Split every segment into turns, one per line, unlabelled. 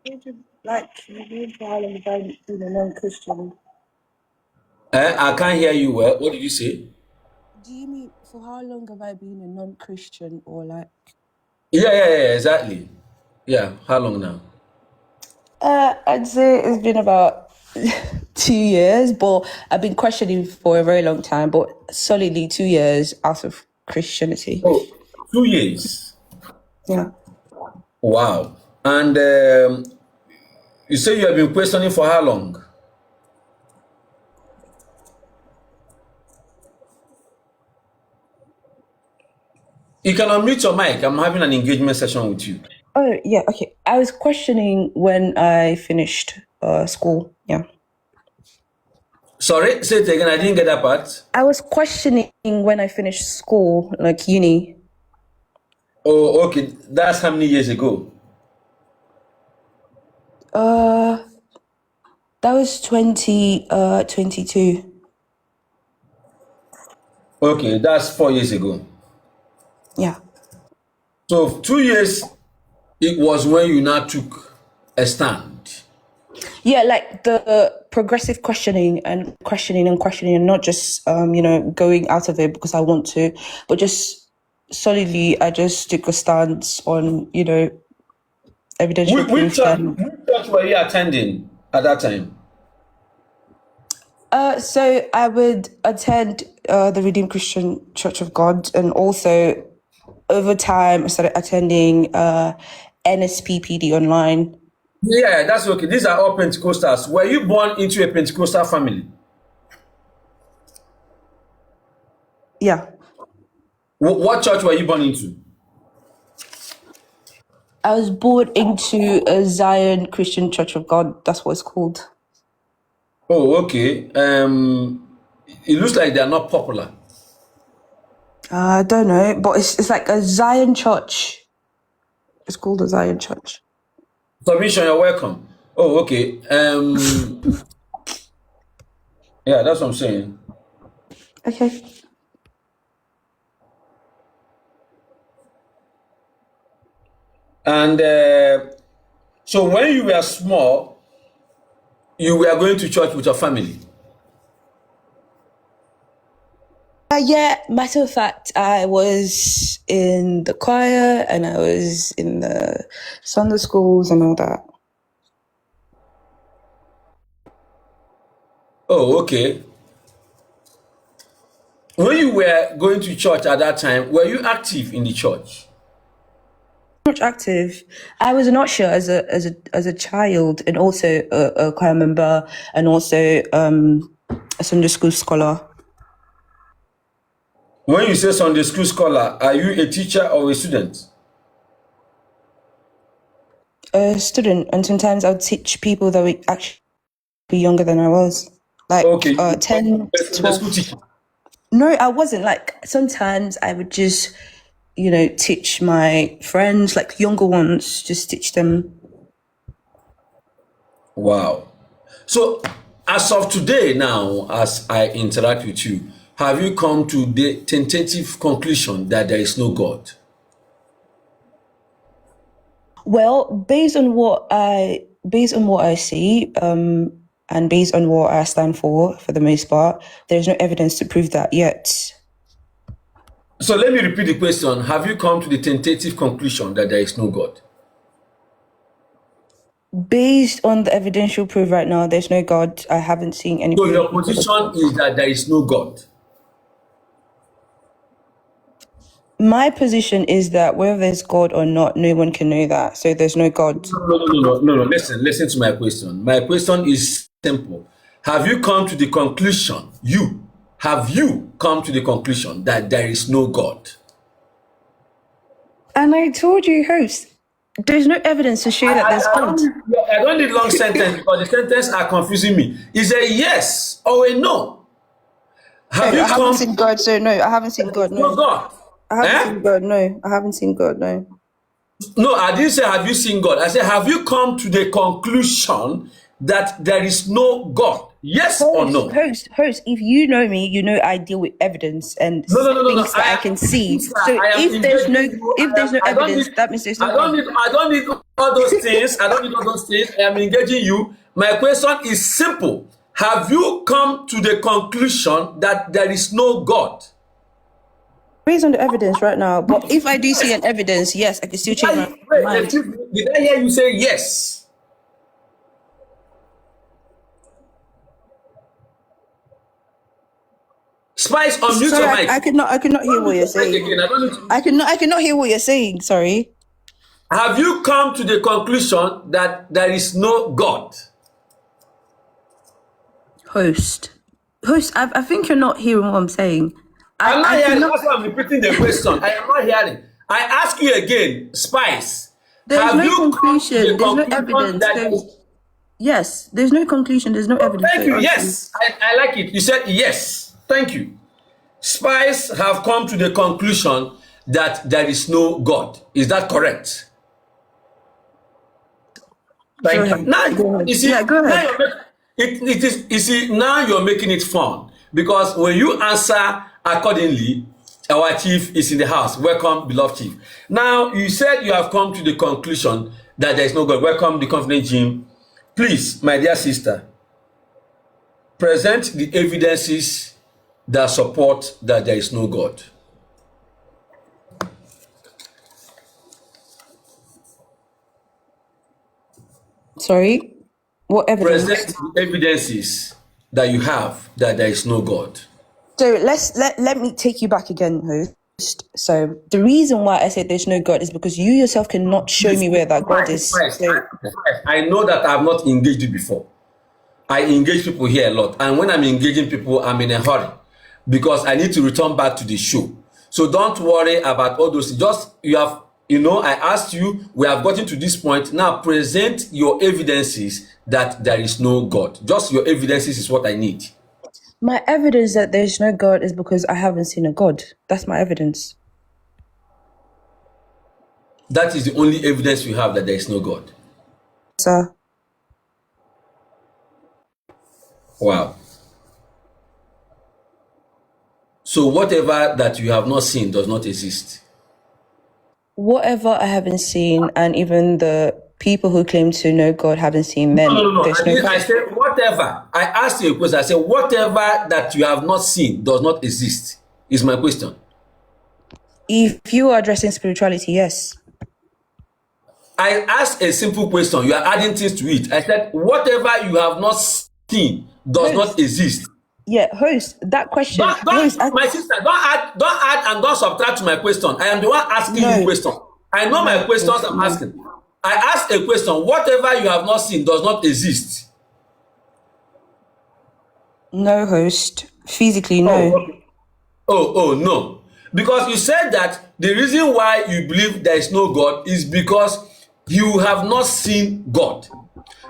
You mean for how long have I been a non-Christian?
I can't hear you well. What did you say?
Do you mean for how long have I been a non-Christian or like?
Yeah, exactly. Yeah, how long now?
I'd say it's been about 2 years, but I've been questioning for a very long time, but solidly 2 years out of Christianity.
Oh, 2 years.
Yeah.
Wow. And you say you have been questioning for how long? You can unmute your mic. I'm having an engagement session with you.
Oh, yeah, okay. I was questioning when I finished school. Yeah.
Sorry, say it again. I didn't get that part.
I was questioning when I finished school, like uni.
Oh, okay. That's how many years ago?
That was 2022.
Okay, that's 4 years ago.
Yeah.
So 2 years, it was when you now took a stand.
Yeah, like the progressive questioning and questioning and questioning, and not just going out of it because I want to, but just solidly I just took a stance on evidential
Which
proof.
church were you attending at that time?
So I would attend the Redeemed Christian Church of God, and also over time I started attending NSPPD online.
Yeah, that's okay. These are all Pentecostals. Were you born into a Pentecostal family?
Yeah.
What church were you born into?
I was born into a Zion Christian Church of God. That's what it's called.
Oh, okay. It looks like they are not popular.
I don't know, but it's like a Zion church. It's called a Zion church.
Submission, you're welcome. Oh, okay. Yeah, that's what I'm saying.
Okay.
And so when you were small, you were going to church with your family.
Yeah, matter of fact, I was in the choir and I was in the Sunday schools and all that.
Oh, okay. When you were going to church at that time, were you active in the church?
Much active. I was an usher as a child, and also a choir member, and also a Sunday school scholar.
When you say Sunday school scholar, are you a teacher or a student?
A student, and sometimes I would teach people that were actually younger than I was, like
Okay,
10,
Sunday school
12.
teacher.
No, I wasn't. Like sometimes I would just, teach my friends, like younger ones, just teach them.
Wow. So, as of today, now, as I interact with you, have you come to the tentative conclusion that there is no God?
Well, based on what I see, and based on what I stand for the most part, there's no evidence to prove that yet.
So let me repeat the question. Have you come to the tentative conclusion that there is no God?
Based on the evidential proof right now, there's no God. I haven't seen any
So
proof.
your position is that there is no God.
My position is that whether there's God or not, no one can know that. So there's no God.
No. Listen to my question. My question is simple. Have you come to the conclusion, have you come to the conclusion that there is no God?
And I told you, host, there's no evidence to show that there's God.
I don't need long sentence because the sentences are confusing me. Is a yes or a no?
I haven't seen God, so no. I haven't seen God, no.
God.
I haven't seen God, no. I haven't seen God, no.
No, I didn't say have you seen God. I said have you come to the conclusion that there is no God? Yes or no?
Host, if you know me, you know I deal with evidence and
No.
things that I can see. So
I am
if there's no
engaging you.
evidence, that means there's no God.
I don't need all those things. I don't need all those things. I am engaging you. My question is simple. Have you come to the conclusion that there is no God?
Based on the evidence right now, but if I do see an evidence, yes, I can still change my mind.
Excuse me, did I hear you say yes? Spice, unmute
Sorry,
your mic.
I could not hear what you're saying.
Again,
I cannot hear what you're saying. Sorry.
Have you come to the conclusion that there is no God?
Host, I think you're not hearing what I'm saying.
I'm not hearing. That's why I'm repeating the question. I am not hearing. I ask you again, Spice.
There's no conclusion. There's no evidence. Yes, there's no conclusion. There's no evidence.
Thank you. Yes, I like it. You said yes. Thank you. Spies have come to the conclusion that there is no God. Is that correct? Thank you. Now, you see,
go ahead.
You see, now you're making it fun because when you answer accordingly, our chief is in the house. Welcome, beloved chief. Now, you said you have come to the conclusion that there is no God. Welcome, the confident Jim. Please, my dear sister, present the evidences that support that there is no God.
Sorry, what evidence?
Present the evidences that you have that there is no God.
So let me take you back again, host. So the reason why I said there's no God is because you yourself cannot show me where that God is.
I know that I have not engaged you before. I engage people here a lot, and when I'm engaging people, I'm in a hurry because I need to return back to the show. So don't worry about all those. Just I asked you, we have gotten to this point. Now present your evidences that there is no God. Just your evidences is what I need.
My evidence that there's no God is because I haven't seen a God. That's my evidence.
That is the only evidence we have that there is no God.
Sir.
Wow. So whatever that you have not seen does not exist.
Whatever I haven't seen, and even the people who claim to know God haven't seen them.
No. I said whatever. I asked you a question. I said whatever that you have not seen does not exist. Is my question.
If you are addressing spirituality, yes.
I asked a simple question. You are adding things to it. I said whatever you have not seen does not exist.
Yeah, host, that question.
My sister, don't add and don't subtract to my question. I am the one asking you question. I know my questions I'm asking. I asked a question. Whatever you have not seen does not exist.
No, host. Physically, no.
Oh, okay. Oh, no. Because you said that the reason why you believe there is no God is because you have not seen God.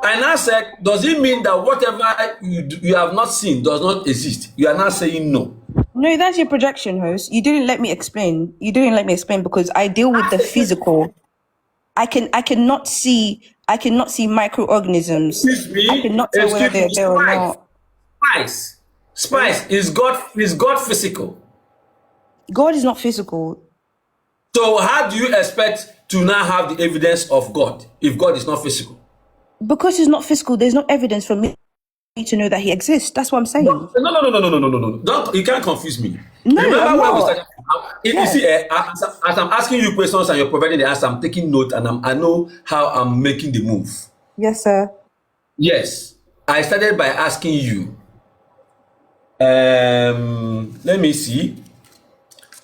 And I said, does it mean that whatever you have not seen does not exist? You are now saying no.
No, that's your projection, host. You didn't let me explain. Because I deal with the physical. I cannot see microorganisms.
Excuse me.
I cannot tell whether they're there or not.
Spice, is God physical?
God is not physical.
So how do you expect to now have the evidence of God if God is not physical?
Because he's not physical, there's no evidence for me to know that he exists. That's what I'm saying.
No. Don't, you can't confuse me.
No,
remember when we started? You see, as I'm asking you questions and you're providing the answer, I'm taking note and I know how I'm making the move.
Yes, sir.
Yes. I started by asking you, let me see.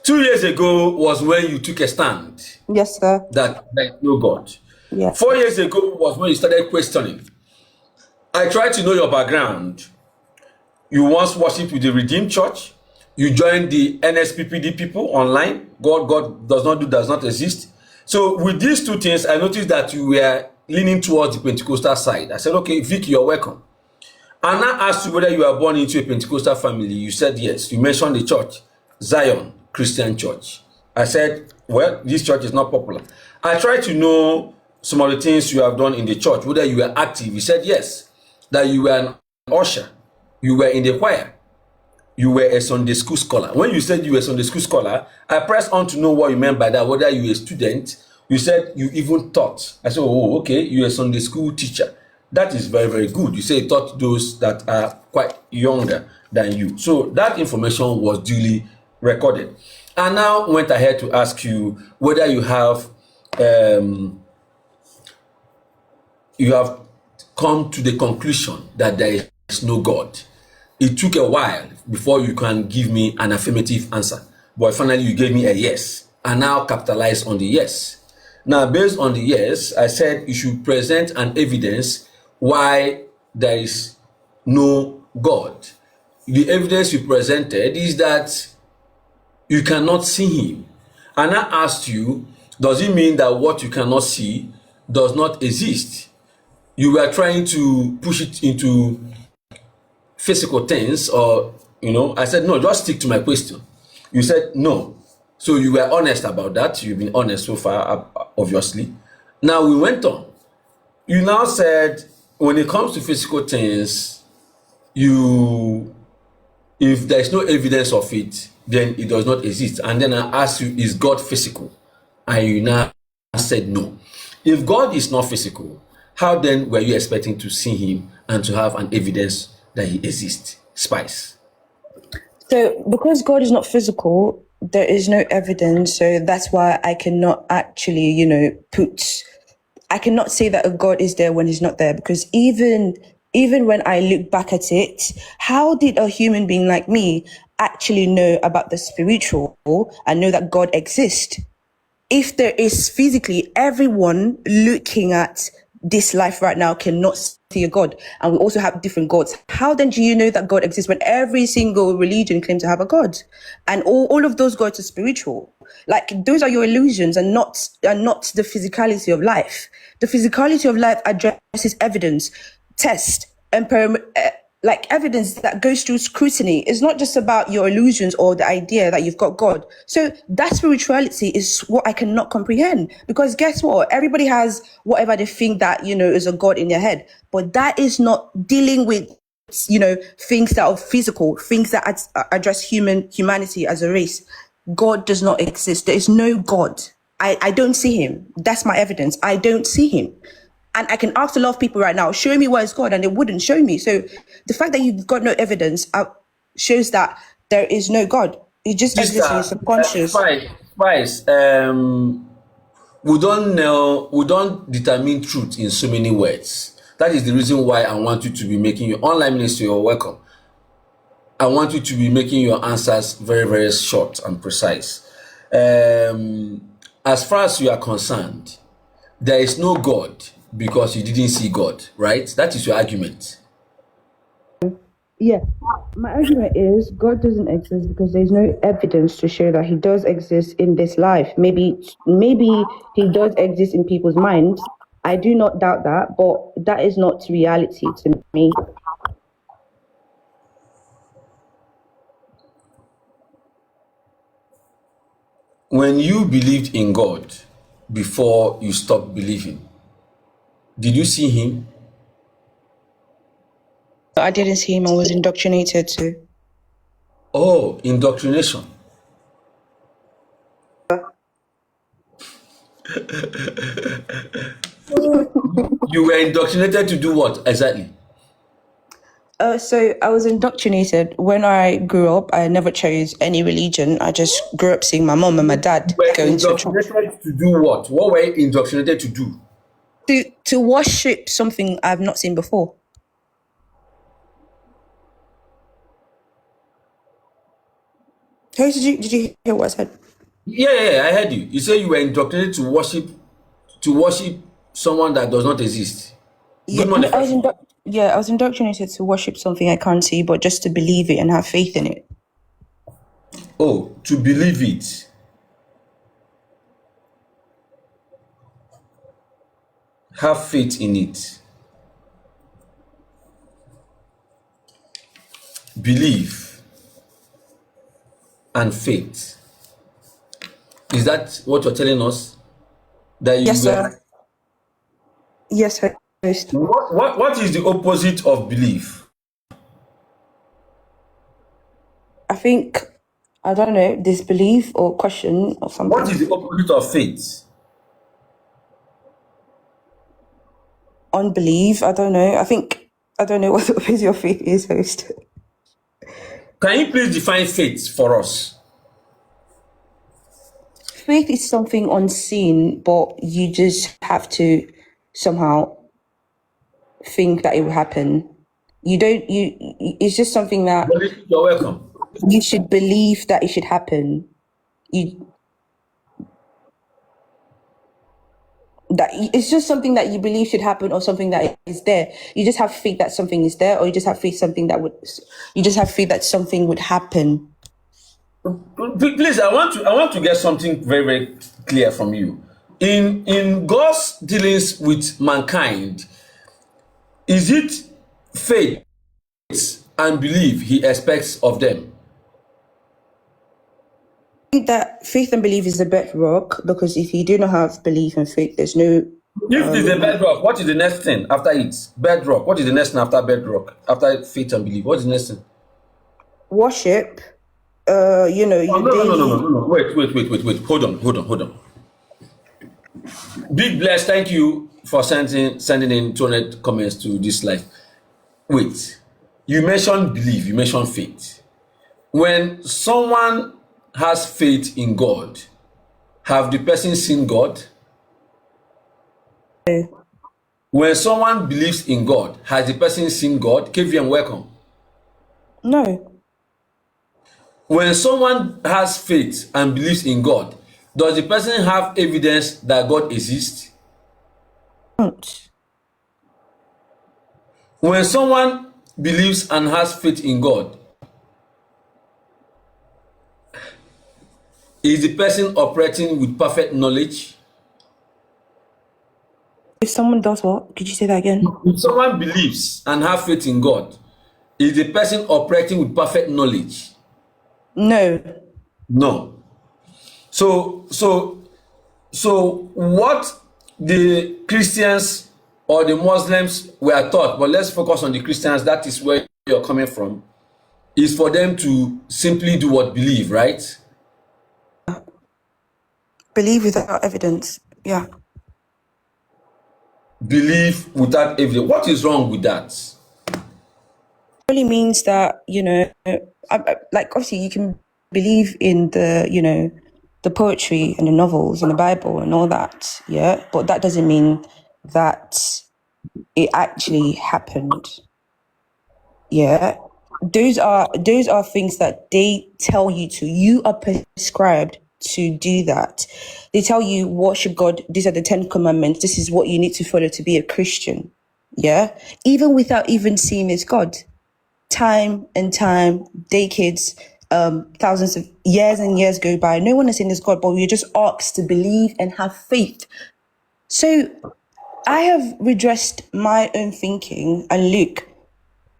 2 years ago was when you took a stand.
Yes, sir.
That there is no God.
Yeah.
4 years ago was when you started questioning. I tried to know your background. You once worshipped with the Redeemed Church. You joined the NSPPD people online. God does not exist. So with these two things, I noticed that you were leaning towards the Pentecostal side. I said, okay, Vic, you're welcome. And I asked you whether you were born into a Pentecostal family. You said yes. You mentioned the church, Zion Christian Church. I said, well, this church is not popular. I tried to know some of the things you have done in the church, whether you were active. You said yes, that you were an usher you were in the choir, you were a Sunday school scholar. When you said you were a Sunday school scholar, I pressed on to know what you meant by that, whether you were a student. You said you even taught. I said, oh, okay, you're a Sunday school teacher. That is very, very good. You say you taught those that are quite younger than you. So that information was duly recorded. I now went ahead to ask you whether you have come to the conclusion that there is no God. It took a while before you can give me an affirmative answer, but finally you gave me a yes. I now capitalize on the yes. Now, based on the yes, I said you should present an evidence why there is no God. The evidence you presented is that you cannot see him. And I asked you, does it mean that what you cannot see does not exist? You were trying to push it into physical things, or, I said, no, just stick to my question. You said no. So you were honest about that. You've been honest so far, obviously. Now we went on. You now said, when it comes to physical things, if there is no evidence of it, then it does not exist. And then I asked you, is God physical? And you now said no. If God is not physical, how then were you expecting to see him and to have an evidence that he exists? Spice.
So because God is not physical, there is no evidence. So that's why I cannot actually, I cannot say that a God is there when he's not there, because even when I look back at it, how did a human being like me actually know about the spiritual and know that God exists? If there is physically everyone looking at this life right now cannot see a God, and we also have different gods, how then do you know that God exists when every single religion claims to have a God? And all of those gods are spiritual. Like, those are your illusions and not the physicality of life. The physicality of life addresses evidence, test, and evidence that goes through scrutiny. It's not just about your illusions or the idea that you've got God. So that spirituality is what I cannot comprehend, because guess what? Everybody has whatever they think that, is a God in their head, but that is not dealing with, things that are physical, things that address humanity as a race. God does not exist. There is no God. I don't see him. That's my evidence. I don't see him. And I can ask a lot of people right now, show me what is God, and they wouldn't show me. So the fact that you've got no evidence shows that there is no God. It just exists in your subconscious.
Spice, we don't know, we don't determine truth in so many words. That is the reason why I want you to be making your online ministry. You're welcome. I want you to be making your answers very, very short and precise. As far as you are concerned, there is no God because you didn't see God, right? That is your argument.
Yeah, my argument is God doesn't exist because there's no evidence to show that he does exist in this life. Maybe he does exist in people's minds. I do not doubt that, but that is not reality to me.
When you believed in God before you stopped believing, did you see him?
I didn't see him. I was indoctrinated to.
Oh, indoctrination. You were indoctrinated to do what exactly?
So I was indoctrinated. When I grew up, I never chose any religion. I just grew up seeing my mom and my dad going to church.
Indoctrinated to do what? What were you indoctrinated to do?
To worship something I've not seen before. Hey, did you hear what I said?
Yeah, I heard you. You said you were indoctrinated to worship someone that does not exist.
Yeah,
Good morning.
I was indoctrinated to worship something I can't see, but just to believe it and have faith in it.
Oh, to believe it. Have faith in it. Believe and faith. Is that what you're telling us? That you
Yes, sir. Yes, sir.
What is the opposite of belief?
think, I don't know, disbelief or question or something.
What is the opposite of faith?
Unbelief. I don't know. I don't know what the opposite of faith is, host.
Can you please define faith for us?
Faith is something unseen, but you just have to somehow think that it will happen. It's just something that
You're welcome.
you should believe that it should happen. It's just something that you believe should happen, or something that is there. You just have faith that something is there, or you just have faith that something would happen.
Please, I want to get something very, very clear from you. In God's dealings with mankind, is it faith and belief he expects of them?
I think that faith and belief is the bedrock, because if you do not have belief and faith, there's no.
If it is the bedrock, what is the next thing after it? Bedrock. What is the next thing after bedrock? After faith and belief, what is the next thing?
Worship.
No. Wait. Hold on. Big bless. Thank you for sending in 200 comments to this live. Wait. You mentioned belief. You mentioned faith. When someone has faith in God, have the person seen God? When someone believes in God, has the person seen God? KVM, welcome.
No.
When someone has faith and believes in God, does the person have evidence that God exists?
Don't.
When someone believes and has faith in God, is the person operating with perfect knowledge?
If someone does what? Could you say that again?
If someone believes and has faith in God, is the person operating with perfect knowledge?
No.
No. So what the Christians or the Muslims were taught, but let's focus on the Christians, that is where you're coming from, is for them to simply do what? Believe, right?
Believe without evidence. Yeah.
Believe without evidence. What is wrong with that?
It really means that, like, obviously you can believe in the, the poetry and the novels and the Bible and all that, yeah, but that doesn't mean that it actually happened. Yeah. Those are things that they tell you to. You are prescribed to do that. They tell you worship God. These are the 10 commandments. This is what you need to follow to be a Christian. Yeah. Even without even seeing this God. Time, decades, thousands of years and years go by. No one has seen this God, but we're just asked to believe and have faith. So I have redressed my own thinking, and look,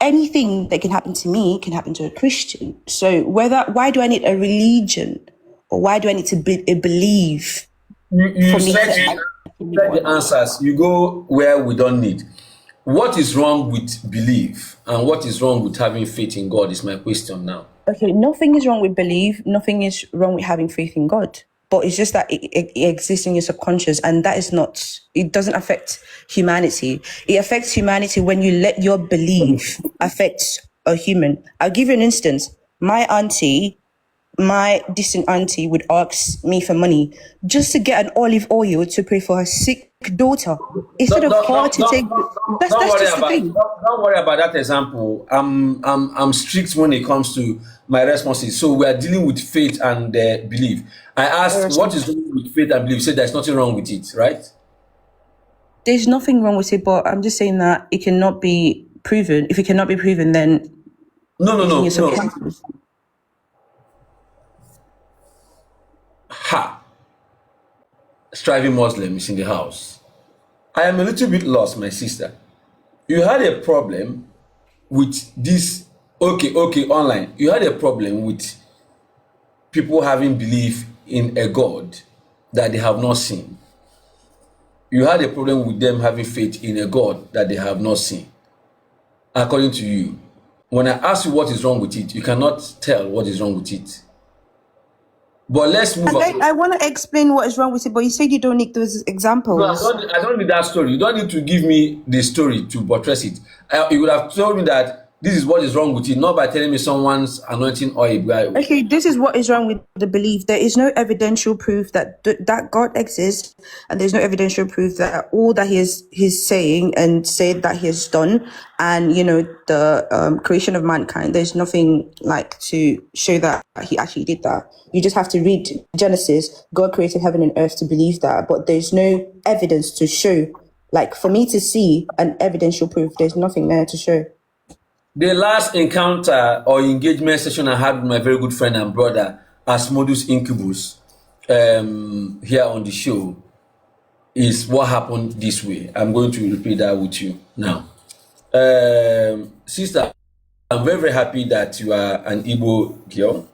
anything that can happen to me can happen to a Christian. So why do I need a religion, or why do I need to believe?
You said the answers. You go where we don't need. What is wrong with belief and what is wrong with having faith in God is my question now.
Okay, nothing is wrong with belief. Nothing is wrong with having faith in God. But it's just that it exists in your subconscious, and that is not, it doesn't affect humanity. It affects humanity when you let your belief affect a human. I'll give you an instance. My distant auntie would ask me for money just to get an olive oil to pray for her sick daughter. Instead of her to take, that's just the thing.
Don't worry about that example. I'm strict when it comes to my responses. So we are dealing with faith and belief. I asked, what is wrong with faith and belief? You said there's nothing wrong with it, right?
There's nothing wrong with it, but I'm just saying that it cannot be proven. If it cannot be proven, then
no. Ha! Striving Muslim is in the house. I am a little bit lost, my sister. You had a problem with this. Okay, online. You had a problem with people having belief in a God that they have not seen. You had a problem with them having faith in a God that they have not seen. According to you, when I ask you what is wrong with it, you cannot tell what is wrong with it. But let's move on.
I want to explain what is wrong with it, but you said you don't need those
No,
examples.
I don't need that story. You don't need to give me the story to buttress it. You would have told me that this is what is wrong with it, not by telling me someone's anointing oil.
Okay, this is what is wrong with the belief. There is no evidential proof that that God exists, and there's no evidential proof that all that he's saying and said that he has done, and the creation of mankind. There's nothing like to show that he actually did that. You just have to read Genesis. God created heaven and earth to believe that, but there's no evidence to show. Like for me to see an evidential proof, there's nothing there to show.
The last encounter or engagement session I had with my very good friend and brother, Asmodus Incubus, here on the show, is what happened this way. I'm going to repeat that with you now. Sister, I'm very, very happy that you are an Igbo girl.